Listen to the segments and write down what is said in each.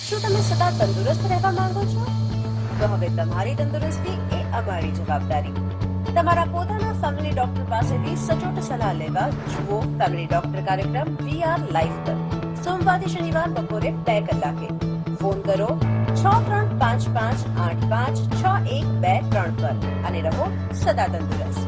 શું તમે સદા તંદુરસ્ત રહેવા માંગો છો? તો હવે તમારી તંદુરસ્તી એ અમારી જવાબદારી. તમારા પોતાના ફેમિલી ડોક્ટર પાસેથી સચોટ સલાહ લેવા જુઓ ફેમિલી ડોક્ટર કાર્યક્રમ VR લાઈફ પર સોમવારથી શનિવાર બપોરે 2 કલાકે. ફોન કરો 6355856123 પર અને રહો સદા તંદુરસ્ત.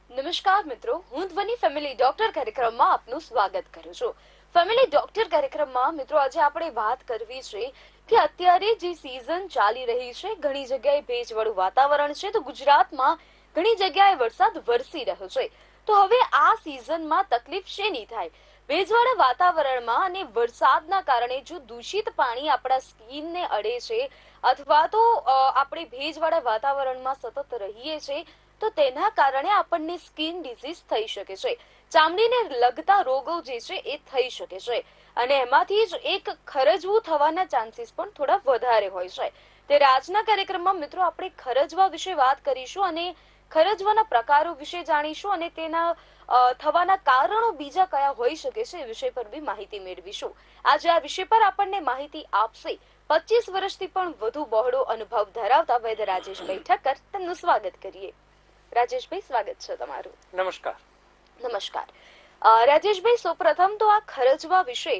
નમસ્કાર મિત્રો, હું ધ્વનિ ફેમિલી ડોક્ટર કાર્યક્રમમાં આપનું સ્વાગત કરું છું. ફેમિલી ડોક્ટર કાર્યક્રમમાં મિત્રો આજે આપણે વાત કરવી છે કે અત્યારે જે સિઝન ચાલી રહી છે, ઘણી જગ્યાએ ભેજવાળું વાતાવરણ છે, તો ગુજરાતમાં ઘણી જગ્યાએ વરસાદ વરસી રહ્યો છે. તો હવે આ સિઝનમાં તકલીફ શેની થાય? ભેજવાળા વાતાવરણમાં અને વરસાદના કારણે જો દૂષિત પાણી આપણા સ્કિનને અડે છે અથવા તો આપણે ભેજવાળા વાતાવરણમાં સતત રહીએ છીએ તો તેના કારણે આપણને સ્કિન ડિઝીઝ થઈ શકે છે, ચામડીને લગતા રોગો જે છે એ થઈ શકે છે અને એમાંથી જ એક ખરજવું થવાના ચાન્સીસ પણ થોડા વધારે હોય છે. ત્યારે આજના કાર્યક્રમમાં મિત્રો આપણે ખરજવા વિશે વાત કરીશું અને ખરજવાના પ્રકારો વિશે જાણીશું અને તેના થવાના કારણો બીજા કયા હોઈ શકે છે એ વિષય પર બી માહિતી મેળવીશું. આજે આ વિષય પર આપણને માહિતી આપશે 25 વર્ષથી પણ વધુ બહોળો અનુભવ ધરાવતા વૈદ્ય રાજેશભાઈ ઠક્કર. તેમનું સ્વાગત કરીએ. રાજેશભાઈ, સ્વાગત છે તમારું. નમસ્કાર. નમસ્કાર રાજેશભાઈ, સૌપ્રથમ તો આ ખરજવા વિશે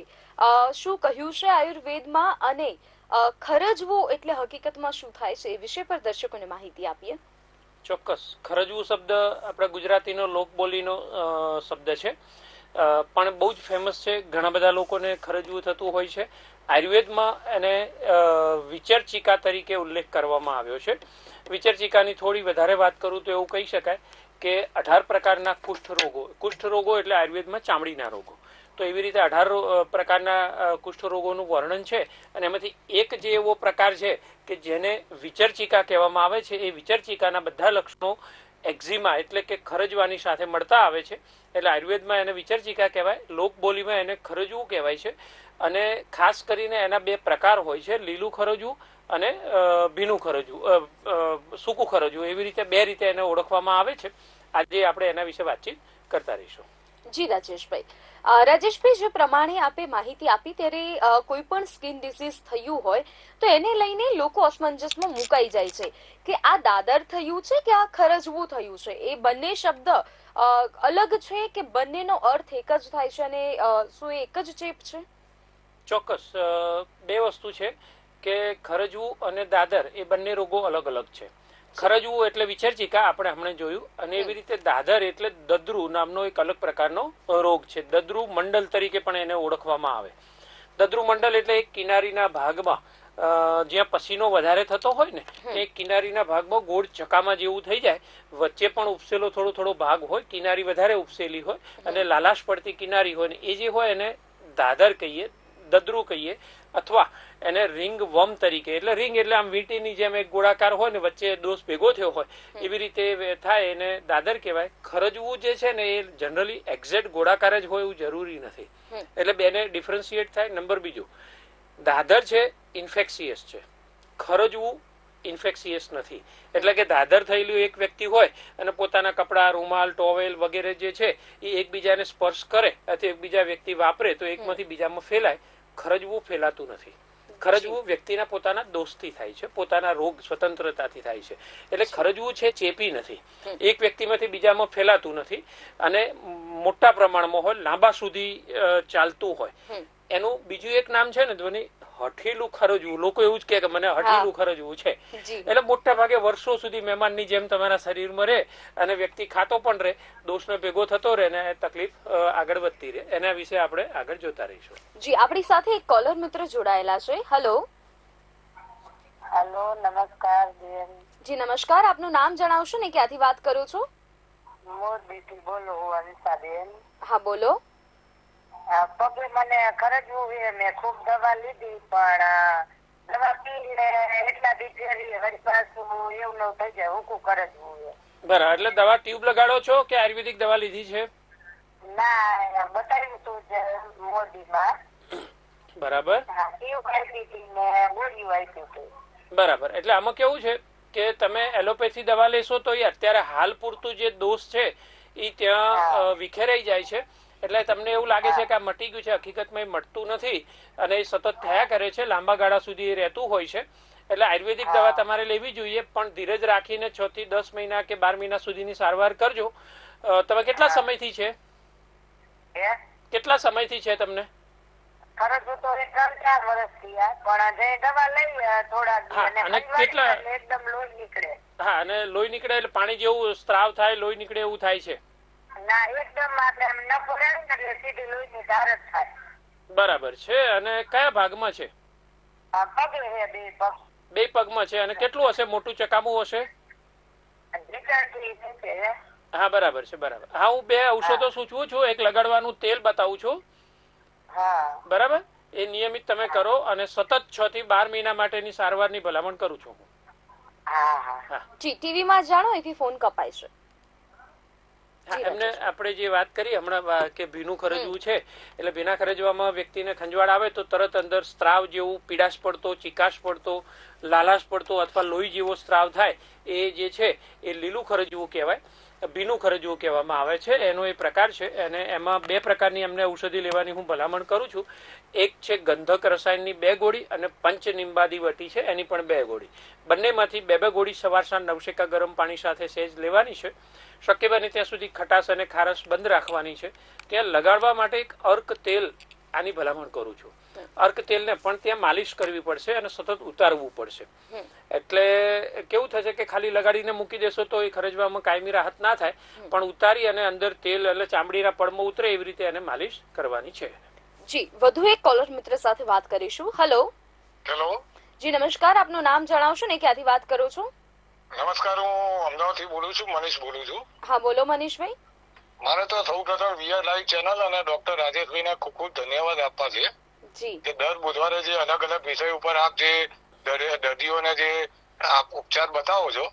શું કહ્યું છે આયુર્વેદમાં અને ખરજવું એટલે હકીકતમાં શું થાય છે એ વિષય પર દર્શકોને માહિતી આપીએ. ચોક્કસ. ખરજવું શબ્દ આપણા ગુજરાતીનો લોકબોલીનો શબ્દ છે, પણ બહુ જ ફેમસ છે. ઘણા બધા લોકોને ખરજવું થતું હોય છે. આયુર્વેદમાં એને વિચરચિકા તરીકે ઉલ્લેખ કરવામાં આવ્યો છે. વિચરચિકાની થોડી વધારે વાત કરું તો એવું કહી શકાય કે 18 પ્રકારના કુષ્ઠ રોગો એટલે આયુર્વેદમાં ચામડીના રોગો. તો એવી રીતે 18 પ્રકારના કુષ્ઠ રોગોનું વર્ણન છે અને એમાંથી એક જે એવો પ્રકાર છે કે જેને વિચરચિકા કહેવામાં આવે છે. એ વિચરચિકાના બધા લક્ષણો એક્ઝિમા એટલે કે ખરજવાની સાથે મળતા આવે છે, એટલે આયુર્વેદમાં એને વિચરચિકા કહેવાય, લોકબોલીમાં એને ખરજવું કહેવાય છે. અને ખાસ કરીને એના 2 પ્રકાર હોય છે, લીલું ખરજવું અને ભીનું ખરજવું, સૂકું ખરજવું. એવી રીતે 2 રીતે એને ઓળખવામાં આવે છે. આજે આપણે એના વિશે વાતચીત કરતા રહીશું. જી રાજેશભાઈ, રાજેશભાઈ જે પ્રમાણે આપે માહિતી આપી ત્યારે કોઈ પણ સ્કિન ડિસીઝ થયું હોય તો એને લઈને લોકો અસમંજસમાં મુકાઈ જાય છે કે આ દાદર થયું છે કે આ ખરજવું થયું છે. એ બંને શબ્દ અલગ છે કે બંનેનો અર્થ એક જ થાય છે અને શું એક જ ચેપ છે? ચોક્કસ. 2 વસ્તુ છે કે ખરજવું અને દાદર એ બંને રોગો અલગ અલગ છે. ખરજવું એટલે વિચરચિકા આપણે હમણાં જોયું, અને એવી રીતે દાદર એટલે દદ્રુ નામનો એક અલગ પ્રકારનો રોગ છે. દદ્રુ મંડલ તરીકે પણ એને ઓળખવામાં આવે. દદ્રુ મંડલ એટલે એક કિનારીના ભાગમાં જ્યાં પસીનો વધારે થતો હોય ને એ કિનારીના ભાગમાં ગોળ ચકામાં જેવું થઈ જાય, વચ્ચે પણ ઉપસેલો થોડો થોડો ભાગ હોય, કિનારી વધારે ઉપસેલી હોય અને લાલાશ પડતી કિનારી હોય ને એ જે હોય એને દાદર કહીએ, દદ્રુ કહીએ, અથવા એને રિંગ વર્મ તરીકે, એટલે રિંગ એટલે આમ વીંટીની જેમ એક ગોળાકાર હોય ને વચ્ચે દોષ ભેગો થયો હોય એવી રીતે થાય, એને દાદર કહેવાય. ખરજવું જે છે ને એ જનરલી એક્ઝેક્ટ ગોળાકાર જ હોય એવું જરૂરી નથી, એટલે બેને ડિફરન્શિએટ થાય. નંબર બીજું, દાદર છે ઇન્ફેક્શિયસ છે, ખરજવું ઇન્ફેક્શિયસ નથી. એટલે કે દાદર થયેલું એક વ્યક્તિ હોય અને પોતાના કપડા, રૂમાલ, ટોવેલ વગેરે જે છે એ એકબીજાને સ્પર્શ કરે અથવા એકબીજા વ્યક્તિ વાપરે તો એકમાંથી બીજામાં ફેલાય. ખરજવું ફેલાતું નથી. ખરજવું વ્યક્તિના પોતાના દોષથી થાય છે, પોતાના રોગ સ્વતંત્રતાથી થાય છે. એટલે ખરજવું છે ચેપી નથી, એક વ્યક્તિમાંથી બીજામાં ફેલાતું નથી અને મોટા પ્રમાણમાં હોય, લાંબા સુધી ચાલતું હોય. એનું બીજું એક નામ છે ને ધ્વનિ, હઠીલું ખરજવું. લોકો એવું જ કે મને હઠીલું ખરજવું છે. એટલે મોટા ભાગે વર્ષો સુધી મહેમાનની જેમ તમારા શરીરમાં રહે અને વ્યક્તિ ખાતો પણ રહે, દોષનો ભેગો થતો રહે ને તકલીફ આગળ વધતી રહે. એના વિશે આપણે આગળ જોતા રહીશું. જી, આપણી સાથે એક કોલર મિત્ર જોડાયેલા છે. હેલો. હેલો, નમસ્કાર બેન. જી નમસ્કાર, આપનું નામ જણાવશો ને ક્યાંથી વાત કરો છો? મોરબીથી બોલો, અનિતાબેન. હા બોલો. પગે મને ખરજવું છે, મેં ખૂબ દવા લીધી પણ દવા પીને એટલા દી ફેરી વળી પાછું એવું ન થઈ જાય, હુકું ખરજવું છે. બરાબર. એટલે દવા ટ્યુબ લગાડો છો કે આયુર્વેદિક દવા લીધી છે? ના, બતાવ્યું તું મોરબીમાં. બરાબર. ટ્યુબ આપી હતી ને ગોળીઓ આપી હતી. બરાબર. એટલે આમાં કેવું છે કે તમે એલોપેથી દવા લેશો તો એ અત્યારે હાલ પૂરતું જે દોષ છે એ ત્યાં વિખેરાઈ જાય છે. એટલે તમને એવું લાગે છે કે આ મટી ગયું છે, હકીકતમાં એ મટતું નથી અને એ સતત થયા કરે છે, લાંબા ગાળા સુધી એ રહેતું હોય છે. એટલે આયુર્વેદિક દવા તમારે લેવી જોઈએ, પણ ધીરજ રાખીને 6 થી 10 મહિના કે 12 મહિના સુધીની સારવાર કરજો. તમે કેટલા સમયથી છે? કેટલા સમયથી છે તમને? ખરેખર તો 3-4 વર્ષ થયા, પણ જે દવા લઈ થોડા દિવસ અને કેટલા એકદમ લોહી નીકળે. હા, અને લોહી નીકળે એટલે પાણી જેવું સ્ત્રાવ થાય, લોહી નીકળે એવું થાય છે? ના, એકદમ આપણે ન પડે એટલે સીધી લોહીની ધાર જ થાય. બરાબર છે. અને કયા ભાગમાં છે? પગે છે, બે પગ. બે પગમાં છે. અને કેટલું હશે? મોટું ચકામું હશે? હા, બરાબર છે, બરાબર. હા, હું 2 ઔષધો સૂચવું છું. એક લગાડવાનું તેલ બતાવું છું, બરાબર? એ નિયમિત તમે કરો અને સતત 6 થી 12 મહિના માટેની સારવારની ભલામણ કરું છું. જી, ટીવી માં જાણો, એથી ફોન કપાય છે. એમને આપણે જે વાત કરી હમણાં કે ભીનું ખરજવું છે, એટલે ભીના ખરજવામાં વ્યક્તિને ખંજવાળ આવે તો તરત અંદર સ્ત્રાવ જેવું પીડાશ પડતો, ચીકાશ પડતો, લાલાશ પડતો અથવા લોહી જેવો સ્ત્રાવ થાય, એ જે છે એ લીલું ખરજવું કહેવાય, ભીનું ખરજવું કહેવામાં આવે છે. એનો એ પ્રકાર છે અને એમાં 2 પ્રકારની અમને ઔષધિ લેવાની હું ભલામણ કરું છું. એક છે ગંધક રસાયણની 2 ગોળી અને પંચનિંબાદી વટી છે એની પણ 2 ગોળી. બંનેમાંથી 2 ગોળી સવાર સાંજ નવશેકા ગરમ પાણી સાથે સહેજ લેવાની છે. શક્ય બને ત્યાં સુધી ખટાશ અને ખારશ બંધ રાખવાની છે. ત્યાં લગાડવા માટે એક અર્ક તેલ આની ભલામણ કરું છું. અર્ક તેલને પણ ત્યાં માલિશ કરવી પડશે અને સતત ઉતારવું પડશે. એટલે કેવું થશે કે ખાલી લગાડીને મૂકી દેશો તો એ ખરજવામાં કાયમી રાહત ના થાય, પણ ઉતારી અને અંદર તેલ એટલે ચામડીના પડમાં ઉતરે એવી રીતે એને માલિશ કરવાની છે. જી, વધુ એક કોલર મિત્ર સાથે વાત કરીશું. હેલો. હેલો. જી નમસ્કાર, આપનું નામ જણાવશો ને ક્યાંથી વાત કરો છો? નમસ્કાર, હું અમદાવાદથી બોલું છું, મનીષ બોલું છું. હા, બોલો મનીષભાઈ. મારે તો સૌપ્રથમ વીઆર લાઈવ ચેનલ અને ડોક્ટર રાજેશભાઈને ખૂબ ખૂબ ધન્યવાદ આપવા છે જી કે દર બુધવારે જે અલગ અલગ વિષય ઉપર આપ જે દર્દીઓને જે આપ ઉપચાર બતાવો છો.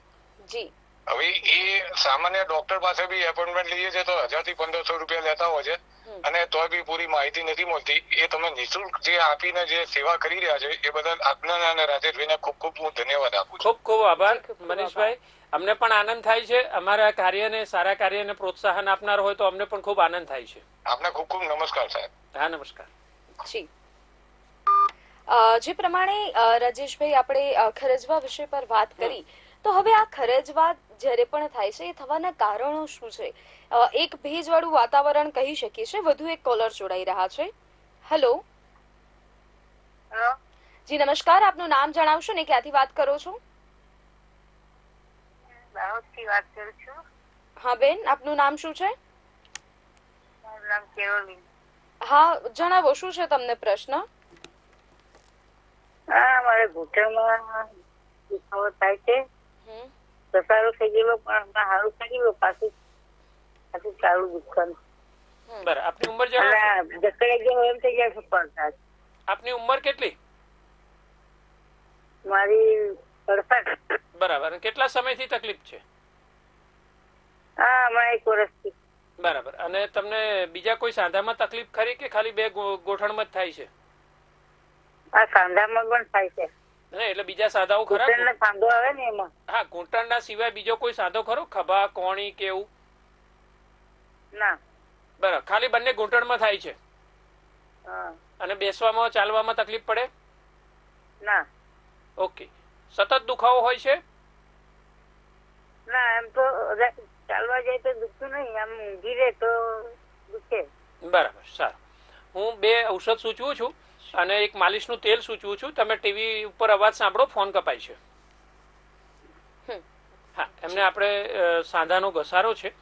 જી. હવે એ સામાન્ય ડોક્ટર પાસે બી એપોઇન્ટમેન્ટ લઈએ છે તો 1000 થી 1500 રૂપિયા લેતા હોય છે અને તોય બી પૂરી માહિતી નથી મળતી. એ તમે નિઃશુલ્ક જે આપીને જે સેવા કરી રહ્યા છે એ બદલ આપને અને રાજેશભાઈને ખૂબ ખૂબ હું ધન્યવાદ આપું છું. ખૂબ ખૂબ આભાર મનીષભાઈ. અમને પણ આનંદ થાય છે. અમારા કાર્યને, સારા કાર્યને પ્રોત્સાહન આપનાર હોય તો અમને પણ ખૂબ આનંદ થાય છે. આપને ખૂબ ખૂબ નમસ્કાર સાહેબ. હા, નમસ્કાર. જી, જે પ્રમાણે રાજેશભાઈ આપણે ખરજવા વિષય પર વાત કરી, તો હવે આ ખરજવા જ્યારે પણ થાય છે એ થવાના કારણો શું છે? એક ભેજવાળું વાતાવરણ કહી શકીએ છીએ. વધુ એક કોલર જોડાઈ રહ્યા છે. હેલો. જી નમસ્કાર, આપનું નામ જણાવશો ને ક્યાંથી વાત કરો છો? દાહોદથી વાત કરું છું. હા બેન, આપનું નામ શું છે? મારું નામ કેરોલીન. હા, જણાવો શું છે તમને પ્રશ્ન? હા, મારે ઘૂંટણમાં દુખાવો થાય છે. ઘસારો થઈ ગયેલો પણ સારું થઈ ગયેલું, પાછું ચાલુ દુખવાનું. બરાબર. આપની ઉંમર જણાવો. જકડે ગયો એમ થઈ જાય છે. આપની ઉંમર કેટલી? મારી 68. બરાબર. અને કેટલા સમયથી તકલીફ છે? હા, હમણાં 1 વર્ષથી. બરાબર. અને તમને બીજા કોઈ સાંધામાં તકલીફ ખરી કે ખાલી 2 ગોઠણમાં જ થાય છે? આ સાંધામાં પણ થાય છે. એટલે બીજા સાંધાઓ ખરા? સાંધો આવે ને એમાં. હા, ઘૂંટણના સિવાય બીજો કોઈ સાંધો ખરો? ખભા, કોણી કે એવું? ના. બરાબર. ખાલી બંને ઘૂંટણમાં થાય છે? અને બેસવામાં, ચાલવામાં તકલીફ પડે? ના. ઓકે. સતત દુખાવો હોય છે? ના, એમ તો ચાલવા જાય તો દુખતું નહીં, આમ ઊંઘી રહે તો દુખે. બરાબર, સારું. હું 2 ઔષધ સૂચવું છું અને એક માલિશનું તેલ સૂચવું છું. તમે ટીવી ઉપર અવાજ સાંભળો, ફોન કપાય છે. હા, એમને આપણે સાંધાનો ઘસારો છે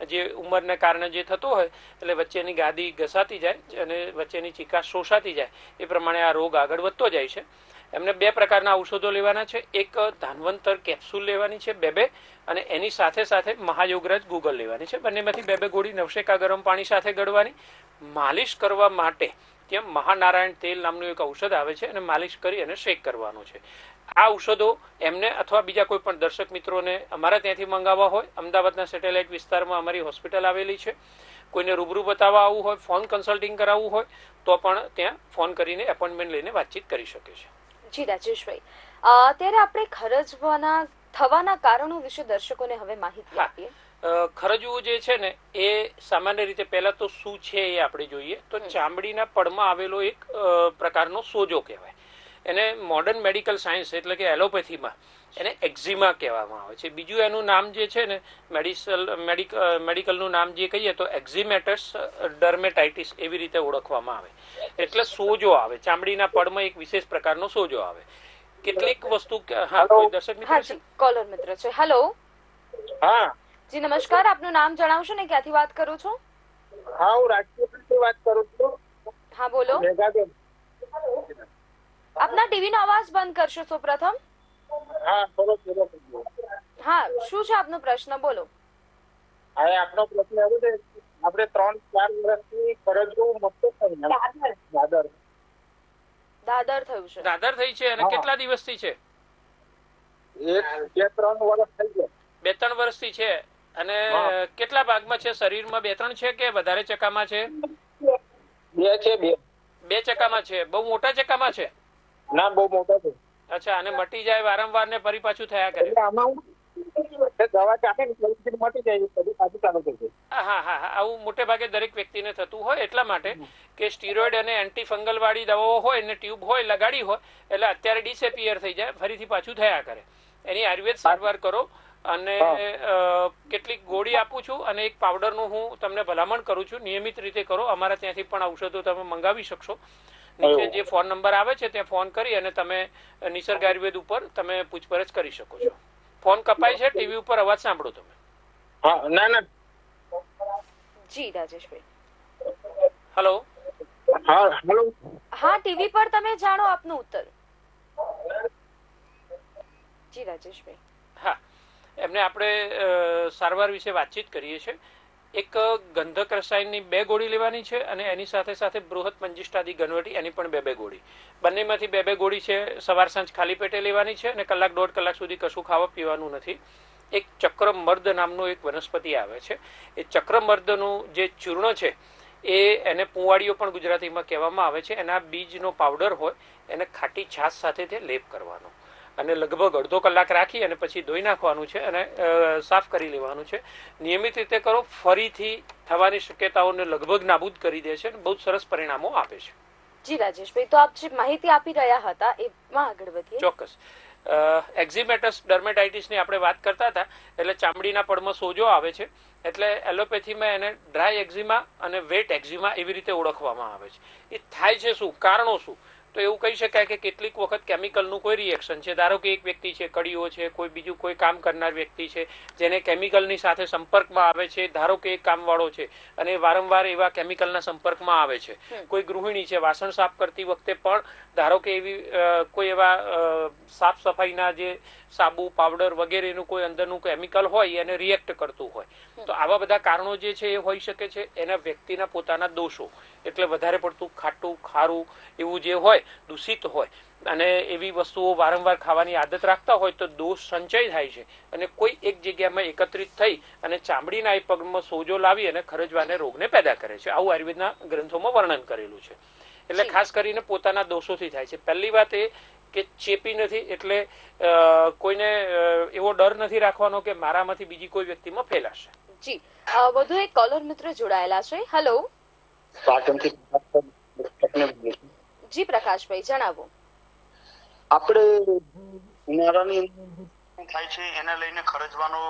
જે ઉંમરને કારણે જે થતો હોય, એટલે વચ્ચેની ગાદી ઘસાતી જાય અને વચ્ચેની ચીકાશ શોષાતી જાય, એ પ્રમાણે આ રોગ આગળ વધતો જાય છે. એમને 2 પ્રકારના ઔષધો લેવાના છે. એક ધાન્વંતર કેપ્સ્યુલ લેવાની છે 2 અને એની સાથે સાથે મહાયોગરાજ ગૂગલ લેવાની છે. બંનેમાંથી 2 ગોળી નવશેકા ગરમ પાણી સાથે ગળવાની. માલિશ કરવા માટે ત્યાં મહાનારાયણ તેલ નામનું એક ઔષધ આવે છે અને માલિશ કરી અને શેક કરવાનું છે. આ ઔષધો એમને અથવા બીજા કોઈ પણ દર્શક મિત્રોને અમારા ત્યાંથી મંગાવવા હોય, અમદાવાદના સેટેલાઇટ વિસ્તારમાં અમારી હોસ્પિટલ આવેલી છે. કોઈને રૂબરૂ બતાવવા આવવું હોય, ફોન કન્સલ્ટિંગ કરાવવું હોય તો પણ ત્યાં ફોન કરીને એપોઇન્ટમેન્ટ લઈને વાતચીત કરી શકે છે. જી રાજેશભાઈ, અત્યારે આપણે ખરજવાના થવાના કારણો વિશે દર્શકોને હવે માહિતી આપીએ. ખરજવું જે છે ને એ સામાન્ય રીતે પહેલા તો શું છે એ આપણે જોઈએ તો ચામડીના પડમાં આવેલો એક પ્રકારનો સોજો કહેવાય. એને મોડર્ન મેડિકલ સાયન્સ એટલે કે એલોપેથીમાં એને એક્ઝિમા કહેવામાં આવે છે. બીજું એનું નામ જે છે ને મેડિકલનું નામ જે કહીએ તો એક્ઝિમેટસ ડર્મેટાઇટિસ એવી રીતે ઓળખવામાં આવે. એટલે સોજો આવે, ચામડીના પડમાં એક વિશેષ પ્રકારનો સોજો આવે. કેટલીક વસ્તુ હા કોઈ દર્શક મિત્ર છે, કોલર મિત્ર છે. હેલો હા જી નમસ્કાર, આપનું નામ જણાવશો ને ક્યાંથી વાત કરું છું? હા હું રાજકોટથી વાત કરું છું. હા બોલો. મેઘાબેન. આપના ટીવી નો અવાજ બંધ કરશો સૌપ્રથમ? હા બોલો. હા, શું છે આપનો પ્રશ્ન? બોલો. હવે આપનો પ્રશ્ન એવું છે, આપણે 3-4 વર્ષથી ખરજવું મસ્ત થઈ દાદર દાદર થયું છે. દાદર થઈ છે અને કેટલા દિવસથી છે? 2-3 વર્ષ થઈ ગયા. 2-3 વર્ષથી છે. અને કેટલા ભાગમાં છે શરીરમાં? 2-3 છે કે વધારે ચકામાં છે? 2 છે. 2 ચકામાં છે. બહુ મોટા ચકામાં છે? ના બહુ મોટા છે. અચ્છા, અને મટી જાય વારંવાર ને ફરી પાછું થયા કરે? એટલે આમાં દવા ચાલે ને પછી મટી જાય પછી પાછું ચાલુ થઈ જાય. હા હા હા, આવું મોટે ભાગે દરેક વ્યક્તિને થતું હોય એટલા માટે કે સ્ટીરોઇડ અને એન્ટી ફંગલ વાળી દવાઓ હોય ને ટ્યુબ હોય લગાડી હોય એટલે અત્યારે ડિસએપિયર થઈ જાય, ફરીથી પાછું થયા કરે. એની આયુર્વેદ સારવાર કરો અને કેટલીક ગોળી આપું છું અને એક પાવડરનું હું તમને ભલામણ કરું છું, નિયમિત રીતે કરો. અમારા ત્યાંથી પણ ઔષધો તમે મંગાવી શકશો. નીચે જે ફોન નંબર આવે છે ત્યાં ફોન કરી અને તમે નિસર્ગ આયુર્વેદ ઉપર તમે પૂછપરછ કરી શકો છો. ફોન કપાય છે, ટીવી ઉપર અવાજ સાંભળો તમે. હા ના જી રાજેશભાઈ. હેલો. હા હેલો. હા, ટીવી પર તમે જાણો આપનો ઉત્તર. જી રાજેશભાઈ. હા, એમને આપણે સારવાર વિશે વાતચીત કરીએ છીએ. એક ગંધક રસાયણની 2 ગોળી લેવાની છે અને એની સાથે સાથે બૃહદ મંજિષ્ટાદી ઘનવટી એની પણ 2 ગોળી. બંનેમાંથી 2 ગોળી છે. સવાર સાંજ ખાલી પેટે લેવાની છે અને 1-1.5 કલાક સુધી કશું ખાવા પીવાનું નથી. એક ચક્રમર્દ નામનો એક વનસ્પતિ આવે છે. એ ચક્રમર્દનું જે ચૂર્ણ છે એને પુંવાડીઓ પણ ગુજરાતીમાં કહેવામાં આવે છે. એના બીજનો પાવડર હોય એને ખાટી છાશ સાથે તે લેપ કરવાનો અને લગભગ 1/2 કલાક રાખી અને પછી ધોઈ નાખવાનું છે અને સાફ કરી લેવાનું છે. નિયમિત રીતે કરો, ફરીથી થવાની શક્યતાઓને લગભગ નાબૂદ કરી દે છે અને બહુ સરસ પરિણામો આપે છે. જી રાજેશભાઈ, તો આપ જે માહિતી આપી રહ્યા હતા એમાં આગળ વધીએ. ચોક્કસ. એક્ઝિમેટસ ડર્મેટાઇટિસની આપણે વાત કરતા હતા એટલે ચામડીના પડમાં સોજો આવે છે. એટલે એલોપેથીમાં એને ડ્રાય એક્ઝિમા અને વેટ એક્ઝિમા એવી રીતે ઓળખવામાં આવે છે. એ થાય છે શું, કારણો શું? તો એવું કહી શકાય કે કેટલીક વખત કેમિકલનું કોઈ રિએક્શન છે. ધારો કે એક વ્યક્તિ છે, કડીઓ છે, કોઈ બીજું કોઈ કામ કરનાર વ્યક્તિ છે જેને કેમિકલની સાથે સંપર્કમાં આવે છે. ધારો કે એક કામવાળો છે અને વારંવાર એવા કેમિકલના સંપર્કમાં આવે છે. કોઈ ગૃહિણી છે, વાસણ સાફ કરતી વખતે પણ ધારો કે એવી કોઈ એવા સાફ સફાઈના જે સાબુ પાવડર વગેરેનું કોઈ અંદરનું કેમિકલ હોય એને રિએક્ટ કરતું હોય. તો આવા બધા કારણો જે છે એ હોઈ શકે છે. એના વ્યક્તિના પોતાના દોષો એટલે વધારે પડતું ખાટું ખારું એવું જે હોય, દૂષિત હોય અને એવી વસ્તુઓ વારંવાર ખાવાની આદત રાખતા હોય તો દોષ સંચય થાય છે અને કોઈ એક જગ્યામાં એકત્રિત થઈ અને ચામડીના એ પગમાં સોજો લાવી અને ખરજવાને રોગને પેદા કરે છે. આવું આયુર્વેદના ગ્રંથોમાં વર્ણન કરેલું છે. એટલે ખાસ કરીને પોતાના દોષોથી થાય છે. પહેલી વાત એ કે ચેપી નથી એટલે કોઈને એવો ડર નથી રાખવાનો કે મારામાંથી બીજી કોઈ વ્યક્તિમાં ફેલાશે. જી, વધુ એક કોલર મિત્ર જોડાયેલા છે. હેલો. જી પ્રકાશભાઈ, જણાવો. આપણે ઉનાળાની થાય છે એને લઈને ખર્ચવાનો.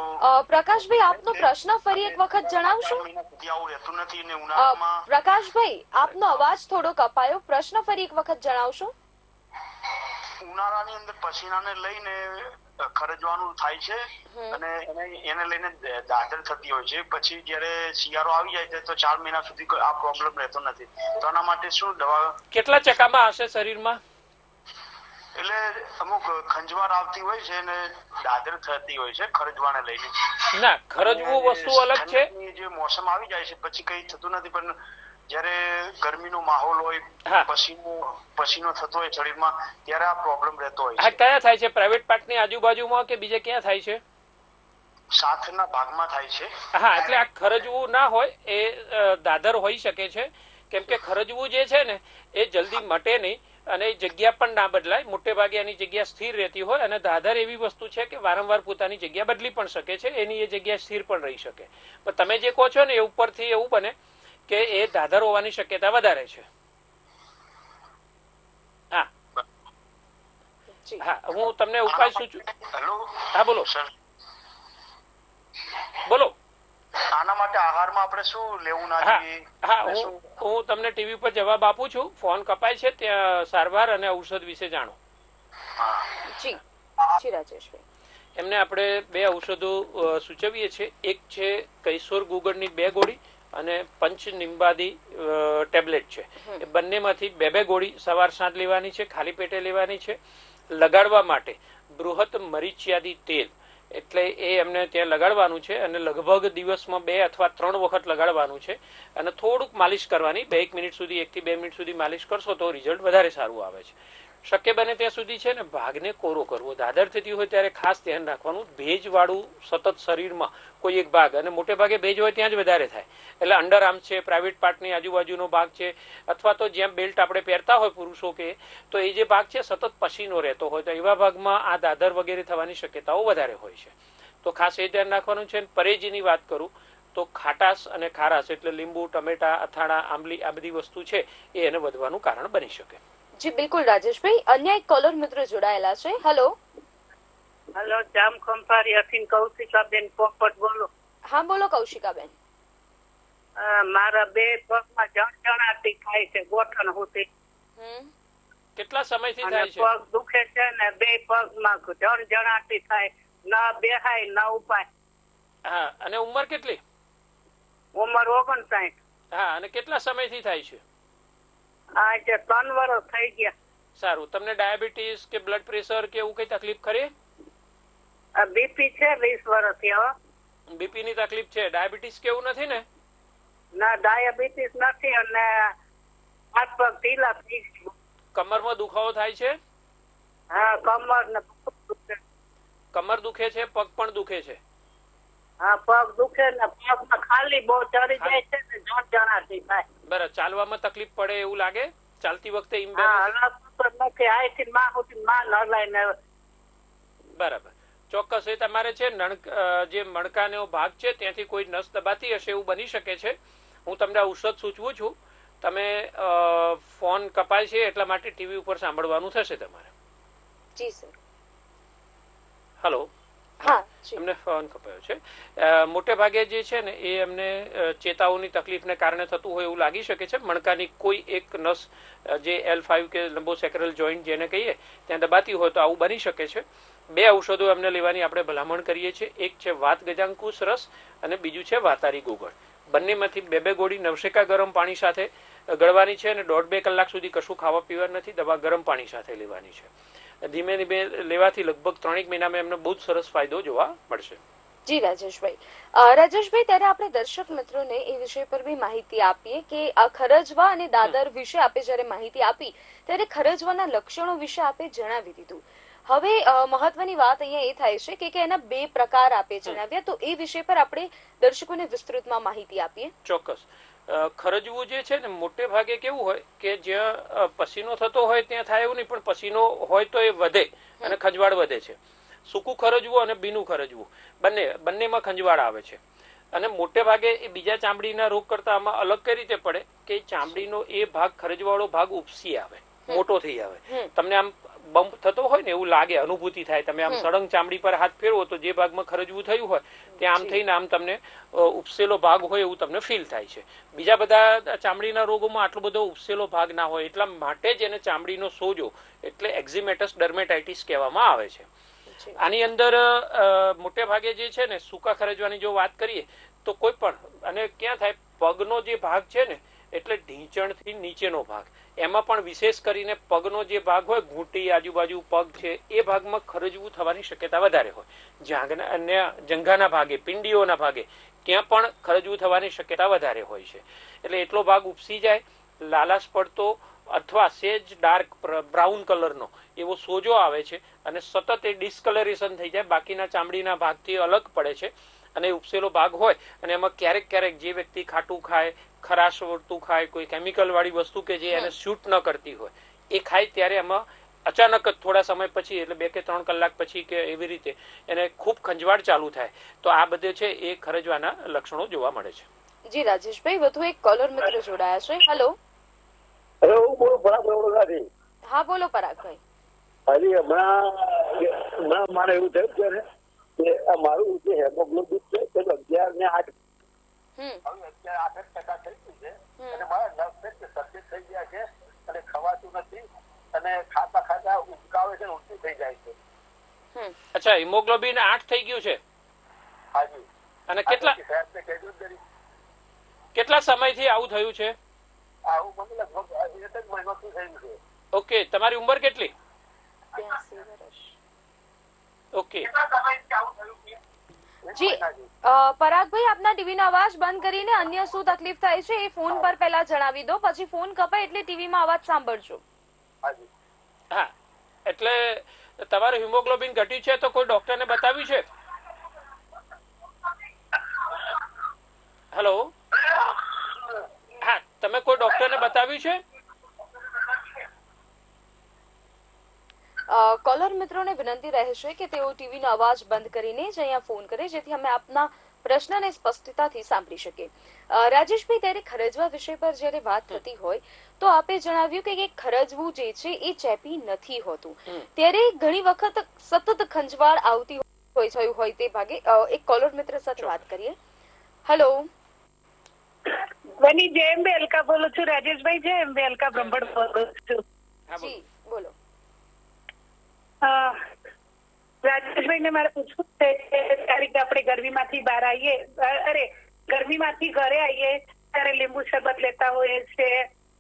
પ્રકાશભાઈ, આપનો પ્રશ્ન ફરી એક વખત જણાવશો? આવું રહેતું નથી ને ઉનાળામાં. પ્રકાશભાઈ, આપનો અવાજ થોડો કપાયો. પ્રશ્ન ફરી એક વખત જણાવશો? ઉનાળાની અંદર પસીનાને લઈને ખરજવાનું થાય છે અને એને લઈને દાદર થતી હોય છે. પછી જયારે શિયાળો આવી જાય છે તો 4 મહિના સુધી આ પ્રોબ્લેમ રહેતો નથી. તો આના માટે શું દવા? કેટલા ચકામાં હશે શરીરમાં? એટલે અમુક ખંજવાર આવતી હોય છે અને દાદર થતી હોય છે ખરજવાને લઈને. ના, ખરજવું વસ્તુ અલગ છે. જે મોસમ આવી જાય છે પછી કઈ થતું નથી, પણ જયારે ગરમીનો માહોલ હોય, પસીનો થતો હોય શરીરમાં ત્યારે આ પ્રોબ્લેમ રહેતો હોય છે. કયા થાય છે? પ્રાઇવેટ પાર્ટની આજુબાજુમાં કે બીજે ક્યાં થાય છે? સાથના ભાગમાં થાય છે. હા, એટલે આ ખરજવું ના હોય એ દાદર હોઈ શકે છે. કેમ કે ખરજવું જે છે ને એ જલ્દી મટે નહીં અને એ જગ્યા પણ ના બદલાય, મોટે ભાગે એની જગ્યા સ્થિર રહેતી હોય. અને દાદર એવી વસ્તુ છે કે વારંવાર પોતાની જગ્યા બદલી પણ શકે છે, એની એ જગ્યા સ્થિર પણ રહી શકે. પણ તમે જે કહો છો ને એ ઉપરથી એવું બને કે એ દાદર હોવાની શક્યતા વધારે છે. હા હા, હું તમને ઉપાય સૂચું. હા બોલો બોલો. આના માટે આહારમાં આપણે શું લેવું ના જોઈએ? હા, હું તમને ટીવી પર જવાબ આપું છું. ફોન કપાય છે ત્યાં સારવાર અને ઔષધ વિશે જાણો. જી જી રાજેશભાઈ, એમને આપણે 2 ઔષધો સૂચવીએ છીએ. એક છે કૈશોર ગુગળની 2 ગોળી અને પંચ નિંબાદી ટેબ્લેટ છે. એ બંનેમાંથી 2 ગોળી સવાર સાંજ લેવાની છે, ખાલી પેટે લેવાની છે. લગાડવા માટે બૃહત મરીચિયાદી તેલ, એટલે એ એમને ત્યાં લગાડવાનું છે અને લગભગ દિવસમાં 2 અથવા 3 વખત લગાડવાનું છે. અને થોડુંક માલિશ કરવાની, 1 મિનિટ સુધી 1 થી 2 મિનિટ સુધી માલિશ કરશો તો રિઝલ્ટ વધારે સારું આવે છે. શક્ય બને ત્યાં સુધી છે ને ભાગને કોરો કરવો. દાદર થતી હોય ત્યારે ખાસ ધ્યાન રાખવાનું, ભેજવાળું સતત શરીરમાં કોઈ એક ભાગ, અને મોટે ભાગે ભેજ હોય ત્યાં જ વધારે થાય. એટલે અંડર આર્મ છે, પ્રાઇવેટ પાર્ટની આજુબાજુનો ભાગ છે, અથવા તો જ્યાં બેલ્ટ આપણે પહેરતા હોય પુરુષો કે, તો એ જે ભાગ છે સતત પસીનો રહેતો હોય તો એવા ભાગમાં આ દાદર વગેરે થવાની શક્યતાઓ વધારે હોય છે. તો ખાસ એ ધ્યાન રાખવાનું છે. પરેજીની વાત કરું તો ખાટાશ અને ખારાશ એટલે લીંબુ, ટમેટા, અથાણા, આંબલી આ બધી વસ્તુ છે એ એને વધવાનું કારણ બની શકે. જી બિલકુલ રાજેશભાઈ. અન્ય એક કોલર મિત્ર જોડાયેલા છે. હેલો હેલો, જામ ખંભારી અફીન કૌશિકાબેન પોપટ બોલો. હા બોલો કૌશિકાબેન. મારા 2 પગમાં જણજણાટી થાય છે, ગોઠણ સુધી. કેટલા સમયથી અને થાય છે? પગ દુખે છે ને 2 પગમાં જણજણાટી થાય, ન બેહાય ન ઉપાય. હા, અને ઉંમર કેટલી? ઉંમર 59. હા, અને કેટલા સમયથી થાય છે? આજે 3 વર્ષ થઈ ગયા. સારું. તમને ડાયાબિટીસ કે બ્લડ પ્રેશર કે એવું કઈ તકલીફ ખરી? બીપી છે 20 વર્ષથી. હવે બીપી ની તકલીફ છે, ડાયાબિટીસ કે એવું નથી ને? ના, ડાયાબિટીસ નથી. અને હાથ પગ ઢીલા થઈ ગયા. કમરમાં દુખાવો થાય છે? હા, કમર ને કમર દુખે છે, પગ પણ દુખે છે? હા, પગ દુખે ને પગમાં ખાલી બહુ ચડી જાય છે ને જણજણાટી થાય. બરાબર. ચાલવામાં તકલીફ પડે એવું લાગે? ચાલતી વખતે બરાબર. ચોક્કસ. એ તમારે છે જે મણકાનો ભાગ છે ત્યાંથી કોઈ નસ દબાતી હશે એવું બની શકે છે. હું તમને ઔષધ સૂચવું છું. તમે ફોન કપાય છે એટલા માટે ટીવી ઉપર સાંભળવાનું થશે તમારે. જી સર. હેલો. હા, એમને ફોન કપાયો છે. મોટે ભાગે જે છે ને એ એમને ચેતાઓની તકલીફને કારણે થતું હોય એવું લાગી શકે છે. મણકાની કોઈ એક નસ જે L5 કે લંબોસેક્રલ જોઈન્ટ જેને કહીએ ત્યાં દબાતી હોય તો આવું બની શકે છે. 2 ઔષધો એમને લેવાની આપણે ભલામણ કરીએ છીએ. એક છે વાત ગજાંકુશ રસ અને બીજું છે વાતારી ગુગળ. બંનેમાંથી 2 ગોળી નવશેકા ગરમ પાણી સાથે ગળવાની છે અને 1.5-2 કલાક સુધી કશું ખાવા પીવા નથી. દવા ગરમ પાણી સાથે લેવાની છે. ધીમે ધીમે લેવાથી લગભગ 3 મહિનામાં એમને બહુ જ સરસ ફાયદો જોવા મળશે. જી રાજેશભાઈ. રાજેશભાઈ, ત્યારે આપણે દર્શક મિત્રોને એ વિષય પર બી માહિતી આપીએ કે આ ખરજવા અને દાદર વિશે આપે જયારે માહિતી આપી ત્યારે ખરજવાના લક્ષણો વિશે આપે જણાવી દીધું. હવે મહત્વની વાત અહીંયા એ થાય છે કે એના 2 પ્રકાર આપે જણાવ્યા, તો એ વિષય પર આપણે દર્શકોને વિસ્તૃતમાં માહિતી આપીએ. ચોક્કસ. ખરજવું જે છે ને મોટે ભાગે કેવું હોય કે જ્યાં પસીનો થતો હોય ત્યાં થાય એવું નહીં, પણ પસીનો હોય તો એ વધે અને ખંજવાળ વધે છે. સૂકું ખરજવું અને ભીનું ખરજવું બંનેમાં ખંજવાળ આવે છે. અને મોટે ભાગે એ બીજા ચામડીના રોગ કરતા આમાં અલગ કઈ રીતે પડે કે ચામડીનો એ ભાગ ખરજવાળો ભાગ ઉપસી આવે, મોટો થઈ આવે. તમને આમ બમ્પ થતો હોય ને એવું લાગે, અનુભૂતિ થાય. તમે આમ સળંગ ચામડી પર હાથ ફેરવો તો જે ભાગમાં ખરજવું થયું હોય ત્યાં આમ થઈને આમ તમને ઉપસેલો ભાગ હોય એવું તમને ફીલ થાય છે. બીજા બધા ચામડીના રોગોમાં આટલો બધો ઉપસેલો ભાગ ના હોય, એટલા માટે જ એને ચામડીનો સોજો એટલે એક્ઝિમેટસ ડર્મેટાઇટિસ કહેવામાં આવે છે. આની અંદર મોટે ભાગે જે છે ને સૂકા ખરજવાની જો વાત કરીએ તો કોઈ પણ, અને ક્યાં થાય, પગનો જે ભાગ છે ને એટલે ઢીંચણથી નીચેનો ભાગ, એમાં પણ વિશેષ કરીને પગનો જે ભાગ હોય, ઘૂંટી આજુબાજુ પગ છે એ ભાગમાં ખરજવું થવાની શક્યતા વધારે હોય. અન્ય જંઘાના ભાગે, પિંડીઓના ભાગે ત્યાં પણ ખરજવું થવાની શક્યતા વધારે હોય છે. એટલે એટલો ભાગ ઉપસી જાય, લાલાશ પડતો અથવા સેજ ડાર્ક બ્રાઉન કલરનો એવો સોજો આવે છે અને સતત એ ડિસ્કલરેશન થઈ જાય, બાકીના ચામડીના ભાગથી અલગ પડે છે. અને ઉપસેલો ભાગ હોય અને એમાં ક્યારેક ક્યારેક જે વ્યક્તિ ખાટું ખાય, ખરાશ વળતું ખાય, કોઈ કેમિકલ વાળી વસ્તુ કે જે એને શૂટ ન કરતી હોય એ ખાય ત્યારે એમાં અચાનક જ થોડા સમય પછી એટલે 2 કે 3 કલાક પછી કે એવી રીતે એને ખૂબ ખંજવાળ ચાલુ થાય તો આ બધે છે એ ખરજવાના લક્ષણો જોવા મળે છે. જી રાજેશભાઈ, વધુ એક કોલર મિત્ર જોડાયા છે. હેલો. હેલો, હું બોલું પરાગ વડોદરાથી. હા બોલો પરાગભાઈ. હજી હમણાં મારે એવું થયું છે ને કે આ મારું જે હેમોગ્લોબિન છે તે 11 ને 8 હમ હવે 11-8% થઈ ગયું છે અને મારા નર્વ છે સફેદ થઈ ગયા છે અને ખવાતું નથી અને ખાતા ઉબકાવે છે, ઉલટી થઈ જાય છે. અચ્છા, હિમોગ્લોબિન 8 થઈ ગયું છે. હાજી. અને કેટલા સમયથી આવું થયું છે? આવું મને લગભગ 1 મહિનાથી થયું છે. ઓકે, તમારી ઉંમર કેટલી? 83 વર્ષ. ઓકે જી પરાગભાઈ, આપના ટીવી નો અવાજ બંધ કરીને અન્ય શું તકલીફ થાય છે એ ફોન પર પહેલા જણાવી દો, પછી ફોન કપાય એટલે ટીવી માં અવાજ સાંભળજો. હા, એટલે તમારું હિમોગ્લોબિન ઘટ્યું છે તો કોઈ ડોક્ટરને બતાવ્યું છે? હેલો, હા, તમે કોઈ ડોક્ટરને બતાવ્યું છે? કોલર મિત્રોને વિનંતી રહેશે કે તેઓ ટીવી નો અવાજ બંધ કરીને જ અહીંયા ફોન કરે, જેથી અમે આપના પ્રશ્નને સ્પષ્ટતાથી સાંભળી શકીએ. રાજેશભાઈ, ત્યારે ખરજવા વિષય પર જ્યારે વાત થતી હોય તો આપે જણાવ્યું કે ખરજવું જે છે એ ચેપી નથી હોતું, ત્યારે ઘણી વખત સતત ખંજવાળ આવતી હોય તે ભાગે. એક કોલર મિત્ર સાથે વાત કરીએ. હેલો. બની જેમ બેલકા બોલું છું રાજેશભાઈ, જેમ બેલકા બ્રહ્મણ બોલું છું. જી બોલો. રાજેશભાઈ ને મારે પૂછવું છે કે આપણે ગરમીમાંથી બહાર આવીએ, ગરમીમાંથી ઘરે આવીએ ત્યારે લીંબુ શરબત લેતા હોઈએ છે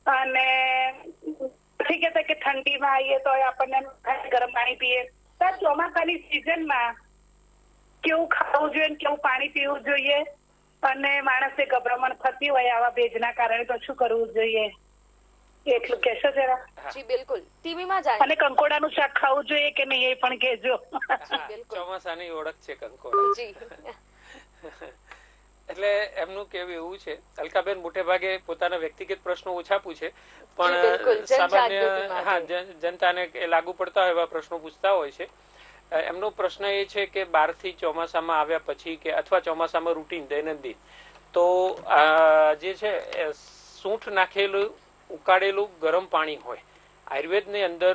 અને પછી કહેતા કે ઠંડીમાં આવીએ તો આપણને ગરમ પાણી પીએ. તો ચોમાસાની સિઝનમાં કેવું ખાવું જોઈએ, કેવું પાણી પીવું જોઈએ અને માણસે ગભરામણ થતી હોય આવા ભેજના કારણે તો શું કરવું જોઈએ એટલું કહેશો જરા? જી બિલકુલ, ટીવીમાં જાણીએ. અને કંકોડાનું શાક ખાવું જોઈએ કે નહીં એ પણ કહેજો. ચોમાસાની ઓળખ છે કંકોડા. જી. એટલે એમનું કેવું એવું છે, અલકાબેન મોટે ભાગે પોતાના વ્યક્તિગત પ્રશ્નો ઓછા પૂછે પણ સામાન્ય જનતાને લાગુ પડતા હોય એવા પ્રશ્નો પૂછતા હોય છે. એમનો પ્રશ્ન એ છે કે 12 થી ચોમાસામાં આવ્યા પછી કે અથવા ચોમાસામાં રૂટીન દૈનંદિન તો જે છે સૂંઠ નાખેલું ઉકાળેલું ગરમ પાણી હોય. આયુર્વેદની અંદર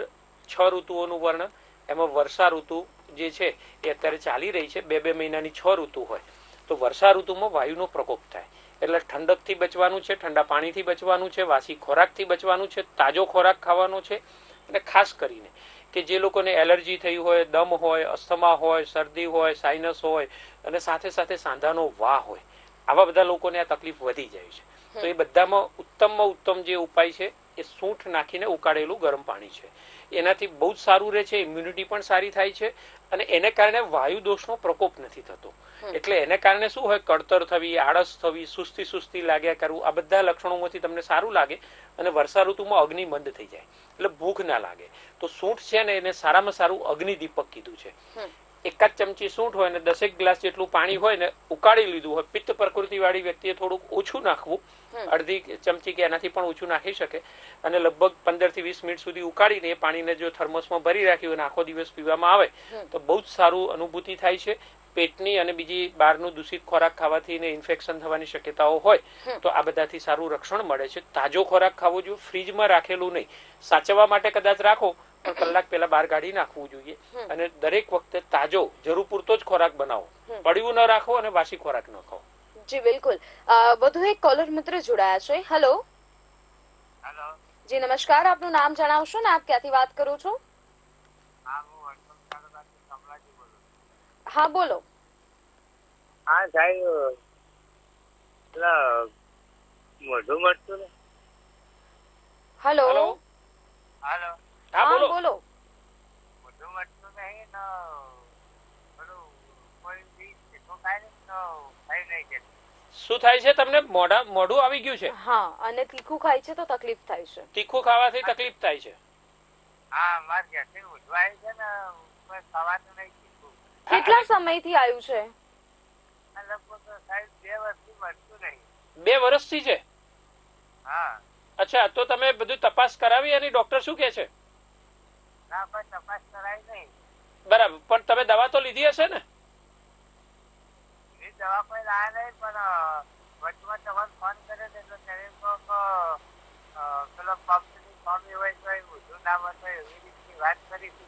6 ઋતુઓનું વર્ણન, એમાં વર્ષા ઋતુ જે છે એ અત્યારે ચાલી રહી છે, 2 મહિનાની 6 ઋતુ હોય. તો વર્ષા ઋતુમાં વાયુનો પ્રકોપ થાય એટલે ઠંડકથી બચવાનું છે, ઠંડા પાણીથી બચવાનું છે, વાસી ખોરાકથી બચવાનું છે, તાજો ખોરાક ખાવાનો છે. અને ખાસ કરીને કે જે લોકોને એલર્જી થઈ હોય, દમ હોય, અસ્થમા હોય, શરદી હોય, સાઇનસ હોય અને સાથે સાથે સાંધાનો વાહ હોય, આવા બધા લોકોને આ તકલીફ વધી જાય છે. તો એ બધામાં ઉત્તમ જે ઉપાય છે એ સૂંઠ નાખીને ઉકાળેલું ગરમ પાણી છે. એનાથી બહુ જ સારું રહે છે, ઇમ્યુનિટી પણ સારી થાય છે અને એને કારણે વાયુ દોષનો પ્રકોપ નથી થતો. એટલે એને કારણે શું હોય, કળતર થવી, આળસ થવી, સુસ્તી લાગ્યા કરવું, આ બધા લક્ષણોમાંથી તમને સારું લાગે અને વર્ષા ઋતુમાં અગ્નિ મંદ થઈ જાય એટલે ભૂખ ના લાગે. તો સૂંઠ છે ને એને સારામાં સારું અગ્નિદીપક કીધું છે. 1 ચમચી સૂંઠ હોય ને 10 ગ્લાસ જેટલું પાણી હોય ને ઉકાળી લીધું હોય, પિત્ત પ્રકૃતિ વાળી વ્યક્તિએ થોડુંક ઓછું નાખવું, અડધી ચમચી કે એનાથી પણ ઓછું નાખી શકે અને લગભગ 15 થી 20 મિનિટ સુધી ઉકાળીને એ પાણીને જો થર્મોસમાં ભરી રાખ્યું અને આખો દિવસ પીવામાં આવે તો બહુ જ સારું અનુભૂતિ થાય છે. પેટની અને બીજી બહારનું દૂષિત ખોરાક ખાવાથી ને ઇન્ફેક્શન થવાની શક્યતાઓ હોય તો આ બધાથી સારું રક્ષણ મળે છે. તાજો ખોરાક ખાવો જોઈએ, ફ્રીજમાં રાખેલું નહીં. સાચવવા માટે કદાચ રાખો પણ કલાક પહેલા બહાર કાઢી નાખવું જોઈએ અને દરેક વખતે તાજો જરૂર પૂરતો જ ખોરાક બનાવો, પડ્યું ન રાખો અને વાસી ખોરાક ન ખાઓ. જી બિલકુલ. વધુ એક કોલર મિત્ર જોડાયા છે. હેલો. જી નમસ્કાર, આપનું નામ જણાવશો ને આપ ક્યાંથી વાત કરો છો? હા બોલો. હા સાહેબ, મોઢું મળતું ને. હેલો. હાલો. હા બોલો. મોઢું મળતું નહીં ને બધું કોઈ બી ખાય ને તો ખાઈ નહીં છે. શું થાય છે તમને? મોઢું આવી ગયું છે? હા, અને તીખું ખાય છે તો તકલીફ થાય છે. તીખું ખાવાથી તકલીફ થાય છે? હા, મારે ઘરથી ઉઠવાય છે ને ખાવાનું નહીં તીખું. કેટલા સમયથી આવ્યું છે? લગભગ સાહેબ 2 વર્ષથી મળતું નહીં. 2 વર્ષથી છે? હા. અચ્છા, તો તમે બધું તપાસ કરાવી અને ડોક્ટર શું કે છે? ના કોઈ તપાસ કરાવી નહીં. બરાબર, પણ તમે દવા તો લીધી હશે ને? એ દવા કોઈ લાયા નહીં, પણ વચમાં તમારે ફોન કર્યો હતો એટલે ત્યારે પેલો પંપની ખામી હોય તો એ બધું ના બતાવે એવી રીતની વાત કરી હતી.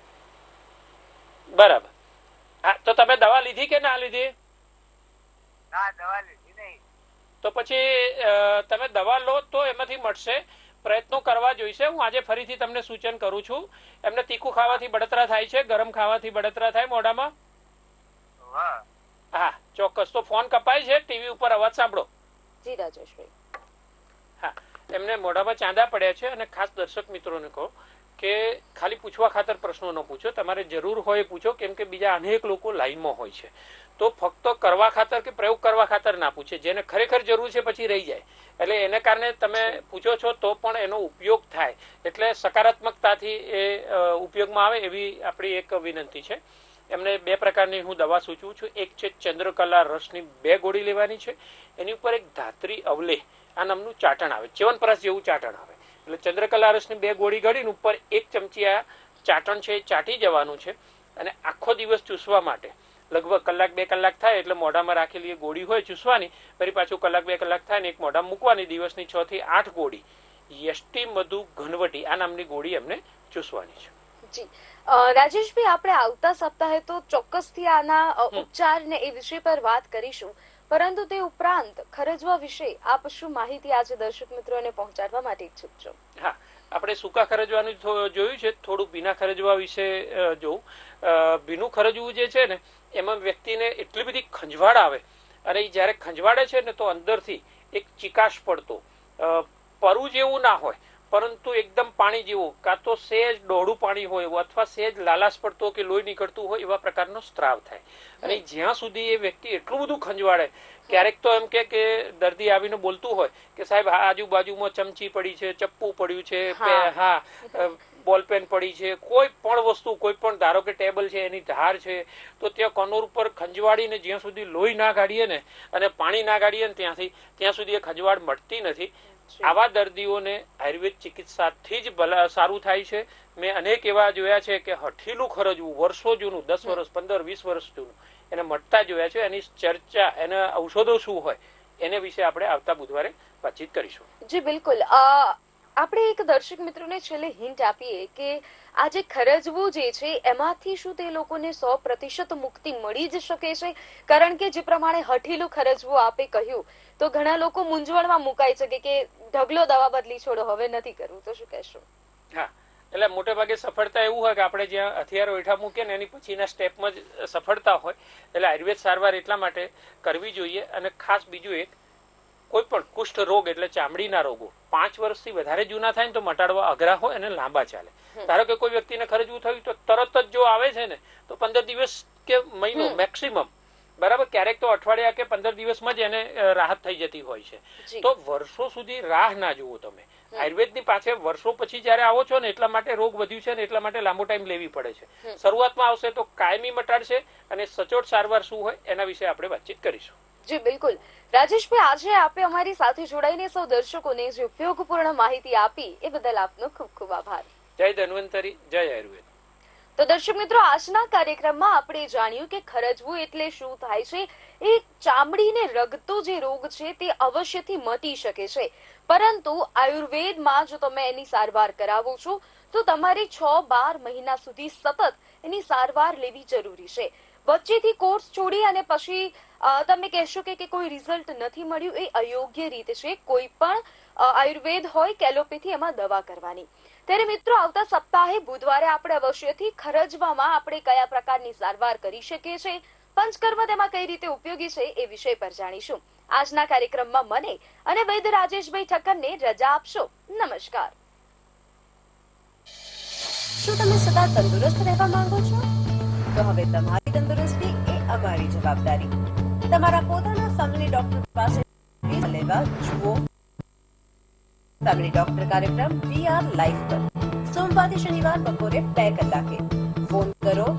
બરાબર. હા, તો તમે દવા લીધી કે ના લીધી? ના દવા લીધી નહીં. તો પછી તમે દવા લો તો એમાંથી મળશે. પ્રયત્નો કરવા જોઈશે. હું આજે ફરીથી તમને સૂચન કરું છું. એમને તીખું ખાવાથી બળતરા થાય છે, ગરમ ખાવાથી બળતરા થાય મોઢામાં. હા, ચોક્કસ. તો ફોન કપાય છે, ટીવી ઉપર અવાજ સાંભળો. જી રાજેશભાઈ. હા, એમને મોઢામાં ચાંદા પડ્યા છે અને ખાસ દર્શક મિત્રોને કહો કે ખાલી પૂછવા ખાતર પ્રશ્નો ન પૂછો. તમારે જરૂર હોય પૂછો, કેમ કે બીજા અનેક લોકો લાઈનમાં હોય છે. તો ફક્ત કરવા ખાતર કે પ્રયોગ કરવા ખાતર ના પૂછે. જેને ખરેખર જરૂર છે પછી રહી જાય. એટલે એને કારણે તમે પૂછો છો તો પણ એનો ઉપયોગ થાય, એટલે સકારાત્મકતાથી એ ઉપયોગમાં આવે એવી આપણી એક વિનંતી છે. એમને 2 પ્રકારની હું દવા સૂચવું છું. એક છે ચંદ્રકલા રસની 2 ગોળી લેવાની છે. એની ઉપર એક ધાત્રી અવલેહ આ નામનું ચાટણ આવે, ચ્યવનપ્રાશ જેવું ચાટણ આવે. એટલે ચંદ્રકલા રસની 2 ગોળી ગળીને ઉપર 1 ચમચી આ ચાટણ છે એ ચાટી જવાનું છે. અને આખો દિવસ ચૂસવા માટે લગભગ કલાક 2 કલાક થાય એટલે મોઢામાં રાખેલી એ ગોળી હોય ચૂસવાની, ફરી પાછું કલાક 2 કલાક થાય ને એક મોઢામાં મૂકવાની. દિવસની 6 થી 8 ગોળી યષ્ટિ મધુ ઘનવટી આ નામની ગોળી એમને ચૂસવાની છે. જી રાજેશભાઈ, આપણે આવતા સપ્તાહે તો ચોક્કસથી આના ઉપચાર ને એ વિષય પર વાત કરીશું, પરંતુ તે ઉપરાંત ખરજવા વિશે આપ શું માહિતી આજે દર્શક મિત્રોને પહોંચાડવા માટે ઈચ્છુક છો? હા, આપણે સૂકા ખરજવાનું જોયું છે, થોડું ભીના ખરજવા વિશે જોવું. ભીનું ખરજવું જે છે ને એમાં વ્યક્તિને એટલી બધી ખંજવાળ આવે અને એ જયારે ખંજવાળે છે ને તો અંદરથી એક ચિકાશ પડતો, પરુ જેવું ના હોય પરંતુ એકદમ પાણી જેવું, કાં તો સહેજ ડોળું પાણી હોય અથવા સહેજ લાલાશ પડતો કે લોહી નીકળતું હોય એવા પ્રકારનો સ્ત્રાવ થાય. અને જ્યાં સુધી એ વ્યક્તિ એટલું બધું ખંજવાળે, ક્યારેક તો એમ કે દર્દી આવીને બોલતું હોય કે સાહેબ આજુબાજુમાં ચમચી પડી છે, ચપ્પુ પડ્યું છે, હા બોલપેન પડી છે, કોઈ પણ વસ્તુ, કોઈ પણ ધારો કે ટેબલ છે એની ધાર છે, તો ત્યાં કનોર ઉપર ખંજવાળીને જ્યાં સુધી લોહી ના કાઢીએ ને અને પાણી ના કાઢીએ ને ત્યાં સુધી એ ખંજવાળ મળતી નથી. આવા દર્દીઓને આયુર્વેદ ચિકિત્સાથી જ સારું થાય છે. મેં અનેક એવા જોયા છે કે હઠીલું ખરજવું વર્ષો જૂનું, 10 વર્ષ 15 20 વર્ષ જૂનું એને મળતા જોયા છે. એની ચર્ચા, એના ઔષધો શું હોય એને વિશે આપણે આવતા બુધવારે વાતચીત કરીશું. જી બિલકુલ. આપણે એક દર્શક મિત્રોને છેલ્લે હિન્ટ આપીએ કે આ જે ખરજવું જે છે એમાંથી શું તે લોકોને 100% મુક્તિ મળી જ શકે છે? કારણ કે જે પ્રમાણે હઠીલું ખરજવું આપે કહ્યું તો ઘણા લોકો મૂંઝવણમાં મુકાઈ શકે કે ઢગલો દવા બદલી છોડો, હવે નથી કરવું, તો શું કહેશો? હા, એટલે મોટે ભાગે સફળતા એવું હોય કે આપણે જ્યાં હથિયારો હેઠા મૂકીએ ને એની પછીના સ્ટેપમાં જ સફળતા હોય. એટલે આયુર્વેદ સારવાર એટલા માટે કરવી જોઈએ. અને ખાસ બીજું એક, કોઈ પણ કુષ્ઠ રોગ એટલે ચામડીના રોગો 5 વર્ષથી વધારે જૂના થાય ને તો મટાડવા અઘરા હોય અને લાંબા ચાલે. ધારો કે કોઈ વ્યક્તિને ખરજવું થયું તો તરત જ જો આવે છે ને તો 15 દિવસ કે મહિનો મેક્સિમમ, બરાબર, ક્યારેક તો અઠવાડિયા કે 15 દિવસમાં જ એને રાહત થઈ જતી હોય છે. તો વર્ષો સુધી રાહ ના જુઓ તમે. આયુર્વેદની પાછળ વર્ષો પછી જયારે આવો છો ને એટલા માટે રોગ વધ્યું છે ને એટલા માટે લાંબો ટાઈમ લેવી પડે છે. શરૂઆતમાં આવશે તો કાયમી મટાડશે. અને સચોટ સારવાર શું હોય એના વિશે આપણે વાતચીત કરીશું. જી બિલકુલ. રાજેશભાઈ, આજે આપે અમારી સાથે જોડાઈને સૌ દર્શકોને જે ઉપયોગપૂર્ણ માહિતી આપી એ બદલ આપનો ખૂબ ખૂબ આભાર. જય ધન્વંતરી, જય આયુર્વેદ. તો દર્શક મિત્રો, આજના કાર્યક્રમમાં આપણે જાણ્યું કે ખરજવું એટલે શું થાય છે. એ ચામડીને રગતો જે રોગ છે તે અવશ્યથી મટી શકે છે, પરંતુ આયુર્વેદમાં જો તમે એની સારવાર કરાવો છો તો તમારે 6-12 મહિના સુધી સતત એની સારવાર લેવી જરૂરી છે. વચ્ચેથી કોર્સ છોડી અને પછી તમે કહેશો કે કોઈ રિઝલ્ટ નથી મળ્યું, એ અયોગ્ય રીત છે. કોઈ પણ આયુર્વેદ હોય કે એલોપેથી એમાં દવા કરવાની. ત્યારે મિત્રો, આવતા સપ્તાહે બુધવારે આપણે અવશ્યથી ખરજવામાં આપણે કયા પ્રકારની સારવાર કરી શકીએ છીએ, પંચકર્મ તેમાં કઈ રીતે ઉપયોગી છે એ વિષય પર જાણીશું. આજના કાર્યક્રમમાં મને અને વૈદ્ય રાજેશભાઈ ઠક્કરને રજા આપશો. નમસ્કાર. શું તમે સદા તંદુરસ્ત રહેવા માંગો છો? તો હવે તમારી તંદુરસ્તી એ અમારી જવાબદારી. તમારા પોતાના ફેમિલી ડોક્ટર પાસે લેવા જુઓ ફેમિલી ડોક્ટર કાર્યક્રમ VR લાઈવ પર સોમવારથી શનિવાર બપોરે 2 કલાકે. ફોન કરો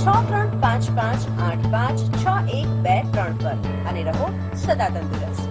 6355856123 પર અને રહો સદા તંદુરસ્ત.